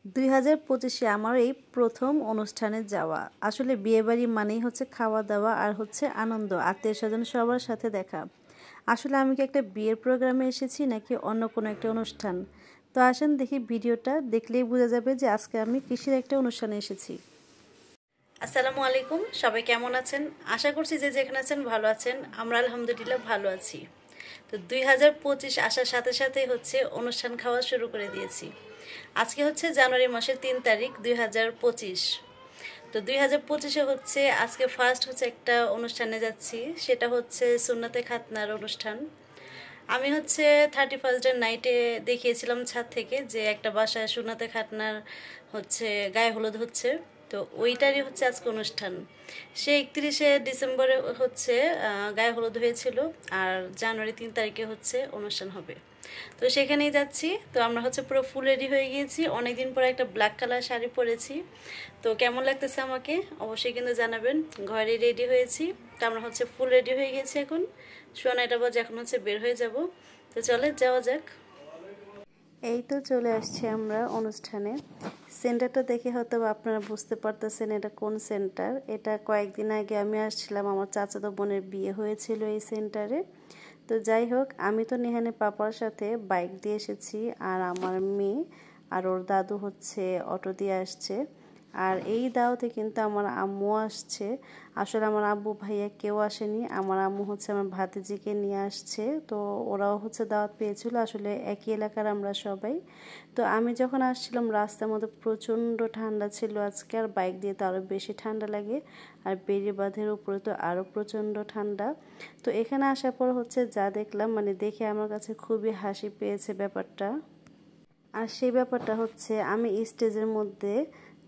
2025-এ আমার এই প্রথম অনুষ্ঠানে যাওয়া। আসলে বিয়েবাড়ি মানেই হচ্ছে খাওয়া দাওয়া আর হচ্ছে আনন্দ, আত্মীয় স্বজন সবার সাথে দেখা। আসলে আমি কি একটা বিয়ের প্রোগ্রামে এসেছি নাকি অন্য কোনো একটা অনুষ্ঠান? তো আসেন দেখি, ভিডিওটা দেখলেই বোঝা যাবে যে আজকে আমি কিসের একটা অনুষ্ঠানে এসেছি। আসসালামু আলাইকুম, সবাই কেমন আছেন? আশা করছি যে যেখানে আছেন ভালো আছেন। আমরা আলহামদুলিল্লাহ ভালো আছি। তো 2025 আসার সাথে সাথে হচ্ছে অনুষ্ঠান খাওয়া শুরু করে দিয়েছি। আজকে হচ্ছে জানুয়ারি মাসের 3 তারিখ 2025। তো 2025-এ হচ্ছে আজকে ফার্স্ট হচ্ছে একটা অনুষ্ঠানে যাচ্ছি, সেটা হচ্ছে সুন্নাতে খাতনার অনুষ্ঠান। আমি হচ্ছে 31st নাইটে দেখিয়েছিলাম ছাদ থেকে যে একটা বাসায় সুন্নাতে খাতনার হচ্ছে গায়ে হলুদ হচ্ছে। তো ওইটারই হচ্ছে আজকে অনুষ্ঠান। সে 31শে ডিসেম্বরে হচ্ছে গায়ে হলুদ হয়েছিল, আর জানুয়ারি 3 তারিখে হচ্ছে অনুষ্ঠান হবে। তো সেখানেই যাচ্ছি। তো আমরা হচ্ছে পুরো ফুল রেডি হয়ে গিয়েছি, অনেকদিন পরে একটা ব্ল্যাক কালার শাড়ি পরেছি। তো কেমন লাগতেছে আমাকে অবশ্যই কিন্তু জানাবেন। ঘরে রেডি হয়েছি, তো আমরা হচ্ছে ফুল রেডি হয়ে গেছি। এখন 9:30 বাজে, এখন হচ্ছে বের হয়ে যাব। তো চলে যাওয়া যাক। এই তো চলে আসছি আমরা অনুষ্ঠানে। সেন্টারটা দেখে হয়তো আপনারা বুঝতে পারতেছেন এটা কোন সেন্টার। এটা কয়েকদিন আগে আমি আসছিলাম, আমার চাচাতো বোনের বিয়ে হয়েছিল এই সেন্টারে। তো যাই হোক, আমি তো নেহানে পাপার সাথে বাইক দিয়ে এসেছি, আর আমার মেয়ে আর ওর দাদু হচ্ছে অটো দিয়ে আসছে। আর এই দাওয়াতে কিন্তু আমার আম্মু আসছে। আসলে আমার আব্বু ভাইয়া কেউ আসেনি, আমার আম্মু হচ্ছে আমার ভাতিজিকে নিয়ে আসছে। তো ওরাও হচ্ছে দাওয়াত পেয়েছিল, আসলে একই এলাকার আমরা সবাই। তো আমি যখন আসছিলাম রাস্তার মধ্যে প্রচণ্ড ঠান্ডা ছিল আজকে, আর বাইক দিয়ে তো আরও বেশি ঠান্ডা লাগে, আর বেড়িবাঁধের উপরে তো আরও প্রচণ্ড ঠান্ডা। তো এখানে আসার পর হচ্ছে যা দেখলাম, মানে দেখে আমার কাছে খুবই হাসি পেয়েছে ব্যাপারটা। আর সেই ব্যাপারটা হচ্ছে, আমি স্টেজের মধ্যে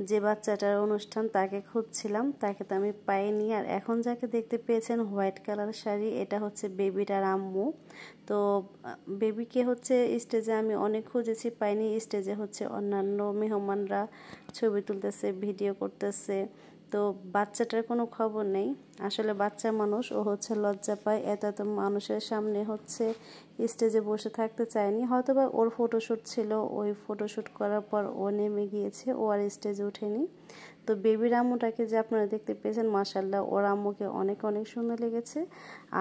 যে বাচ্চাটার অনুষ্ঠান তাকে খুঁজছিলাম, তাকে তো আমি পাইনি। আর এখন যাকে দেখতে পেয়েছেন হোয়াইট কালার শাড়ি, এটা হচ্ছে বেবিটার আম্মু। তো বেবিকে হচ্ছে স্টেজে আমি অনেক খুঁজেছি, পাইনি। স্টেজে হচ্ছে অন্যান্য মেহমানরা ছবি তুলতেছে, ভিডিও করতেছে। তো বাচ্চাটার কোনো খবর নেই। আসলে বাচ্চা মানুষ, ও হচ্ছে লজ্জা পায়, এত এত মানুষের সামনে হচ্ছে স্টেজে বসে থাকতে চায়নি। হয়তোবা ওর ফটোশ্যুট ছিল, ওই ফটোশ্যুট করার পর ও নেমে গিয়েছে, ও আর স্টেজে ওঠেনি। তো বেবির আম্মুটাকে যে আপনারা দেখতে পেয়েছেন, মাশাআল্লাহ ওর আম্মুকে অনেক অনেক সুন্দর লেগেছে।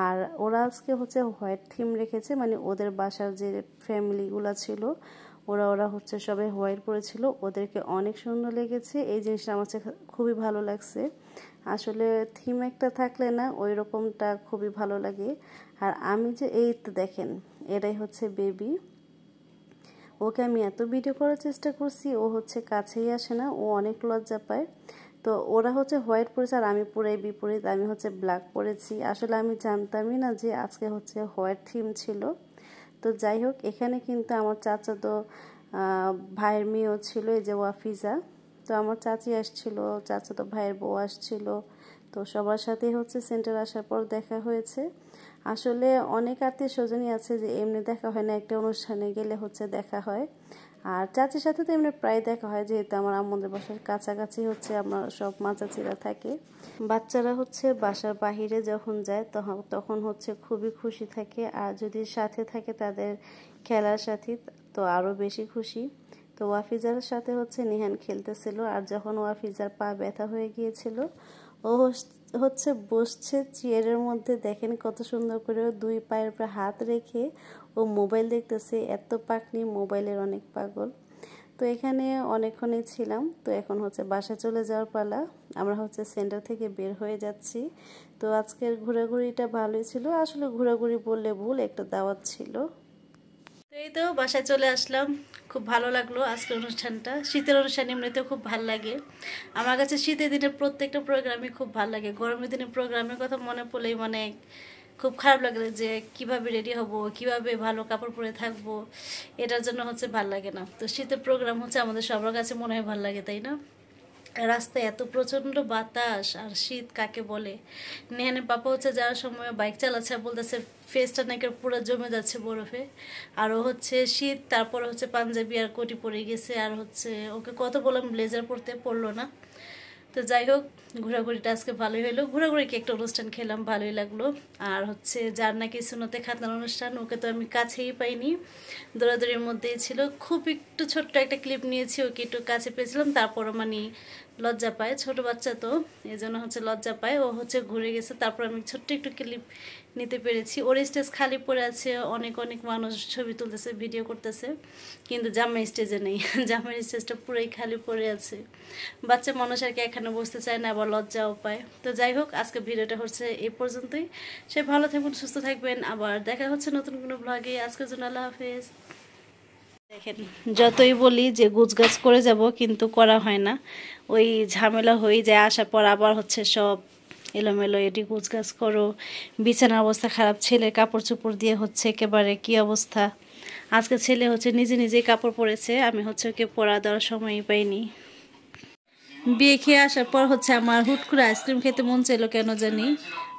আর ওরা আজকে হচ্ছে হোয়াইট থিম রেখেছে, মানে ওদের বাসার যে ফ্যামিলিগুলো ছিল ওরা হচ্ছে সবাই হোয়াইট পরেছিল, ওদেরকে অনেক সুন্দর লেগেছে। এই জিনিসটা আমার কাছে খুবই ভালো লাগছে। আসলে থিম একটা থাকলে না ওই রকমটা খুবই ভালো লাগে। আর আমি যে এই তো দেখেন, এটাই হচ্ছে বেবি। ওকে আমি এত ভিডিও করার চেষ্টা করছি, ও হচ্ছে কাছেই আসে না, ও অনেক লজ্জা পায়। তো ওরা হচ্ছে হোয়াইট পরেছে, আর আমি পুরাই বিপরীত, আমি হচ্ছে ব্ল্যাক পরেছি। আসলে আমি জানতামই না যে আজকে হচ্ছে হোয়াইট থিম ছিল। তো যাই হোক, এখানে কিন্তু আমার চাচাতো ভাইয়ের মেয়েও ছিল, এই যে ওয়াফিজা। তো আমার চাচি আসছিল, চাচাতো ভাইয়ের বউ আসছিল। তো সবার সাথেই হচ্ছে সেন্টার আসার পর দেখা হয়েছে। আসলে অনেক আত্মীয় স্বজনই আছে যে এমনি দেখা হয় না, একটা অনুষ্ঠানে গেলে হচ্ছে দেখা হয়। আর চাচির সাথে তো এমনি প্রায় দেখা হয়, যেহেতু আমার আম্মুদের বাসার কাছাকাছি হচ্ছে আমরা সব মা চাচিরা থাকে। বাচ্চারা হচ্ছে বাসার বাহিরে যখন যায় তখন হচ্ছে খুবই খুশি থাকে, আর যদি সাথে থাকে তাদের খেলার সাথী তো আরও বেশি খুশি। তো ওয়াফিজার সাথে হচ্ছে নিহান খেলতেছিল, আর যখন ওয়াফিজার পা ব্যথা হয়ে গিয়েছিল, ও হচ্ছে বসছে চেয়ারের মধ্যে। দেখেন কত সুন্দর করে দুই পায়ের উপরে হাত রেখে ও মোবাইল দেখতেছে, এত পাকনি, মোবাইলের অনেক পাগল। তো এখানে অনেকক্ষণই ছিলাম। তো এখন হচ্ছে বাসা চলে যাওয়ার পালা, আমরা হচ্ছে সেন্টার থেকে বের হয়ে যাচ্ছি। তো আজকের ঘোরাঘুরিটা ভালোই ছিল, আসলে ঘোরাঘুরি বললে ভুল, একটা দাওয়াত ছিল। তো এই তো বাসায় চলে আসলাম, খুব ভালো লাগলো আজকের অনুষ্ঠানটা। শীতের অনুষ্ঠান এমনিতেও খুব ভালো লাগে আমার কাছে। শীতের দিনের প্রত্যেকটা প্রোগ্রামই খুব ভালো লাগে। গরমের দিনের প্রোগ্রামের কথা মনে পড়লেই মানে খুব খারাপ লাগে যে কিভাবে রেডি হব, কিভাবে ভালো কাপড় পরে থাকবো, এটার জন্য হচ্ছে ভাল লাগে না। তো শীতের প্রোগ্রাম হচ্ছে আমাদের সবার কাছে মনে হয় ভালো লাগে, তাই না? রাস্তায় এত প্রচণ্ড বাতাস আর শীত কাকে বলে। নেহানে পাপা হচ্ছে যাওয়ার সময় বাইক চালাচ্ছে, বলতেছে ফেসটা নাকি পুরো জমে যাচ্ছে বরফে। আর ও হচ্ছে শীত, তারপর হচ্ছে পাঞ্জাবি আর কোটি পরে গেছে। আর হচ্ছে ওকে কত বললাম ব্লেজার পরতে, পরলো না। তো যাই হোক, ঘোরাঘুরিটা আজকে ভালোই হলো। ঘোরাঘুরিকে একটা অনুষ্ঠান খেলাম, ভালোই লাগলো। আর হচ্ছে যার নাকি সুন্নতে খাতনার অনুষ্ঠান, ওকে তো আমি কাছেই পাইনি, দৌড়াদৌড়ির মধ্যেই ছিল। খুব একটু ছোট্ট একটা ক্লিপ নিয়েছি, ওকে একটু কাছে পেয়েছিলাম, তারপরও মানে লজ্জা পায়, ছোট বাচ্চা তো এই জন্য হচ্ছে লজ্জা পায়। ও হচ্ছে ঘুরে গেছে, তারপর আমি ছোট্ট একটু ক্লিপ নিতে পেরেছি। ওর স্টেজ খালি পড়ে আছে, অনেক অনেক মানুষ ছবি তুলতেছে, ভিডিও করতেছে, কিন্তু জামাই স্টেজে নেই। জামাই স্টেজটা পুরোই খালি পড়ে আছে। বাচ্চা মানুষ আর কি এখানে বসতে চায় না, আবার লজ্জাও পায়। তো যাই হোক, আজকে ভিডিওটা হচ্ছে এই পর্যন্তই। সে ভালো থাকবেন, সুস্থ থাকবেন, আবার দেখা হচ্ছে নতুন কোনো ব্লগে। আজকের জন্য আল্লাহ হাফেজ। দেখেন, যতই বলি যে গুছগাছ করে যাব, কিন্তু করা হয় না। ওই ঝামেলা হয়ে যায়, আসার পর আবার হচ্ছে সব এলোমেলো, এটি গুছগাছ করো, বিছানার অবস্থা খারাপ, ছেলের কাপড় চোপড় দিয়ে হচ্ছে একেবারে কি অবস্থা। আজকে ছেলে হচ্ছে নিজে নিজেই কাপড় পরেছে, আমি হচ্ছে ওকে পরা দেওয়ার সময়ই পাইনি। বিয়ে খেয়ে আসার পর হচ্ছে আমার হুট করে আইসক্রিম খেতে মন চাইলো কেন জানি।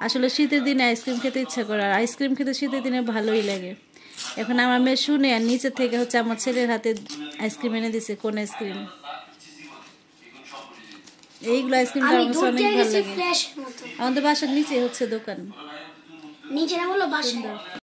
আসলে শীতের দিনে আইসক্রিম খেতে ইচ্ছা করে, আর আইসক্রিম খেতে শীতের দিনে ভালোই লাগে। এখন আমার মেয়ে শুনে আর নিচে থেকে হচ্ছে আমার ছেলের হাতে আইসক্রিম এনে দিছে, কোন আইসক্রিম, এইগুলো আইসক্রিমটা আমার কাছে অনেক ভালো লাগে। আমাদের বাসার নিচে হচ্ছে দোকান, নিচে না বলো বাসা।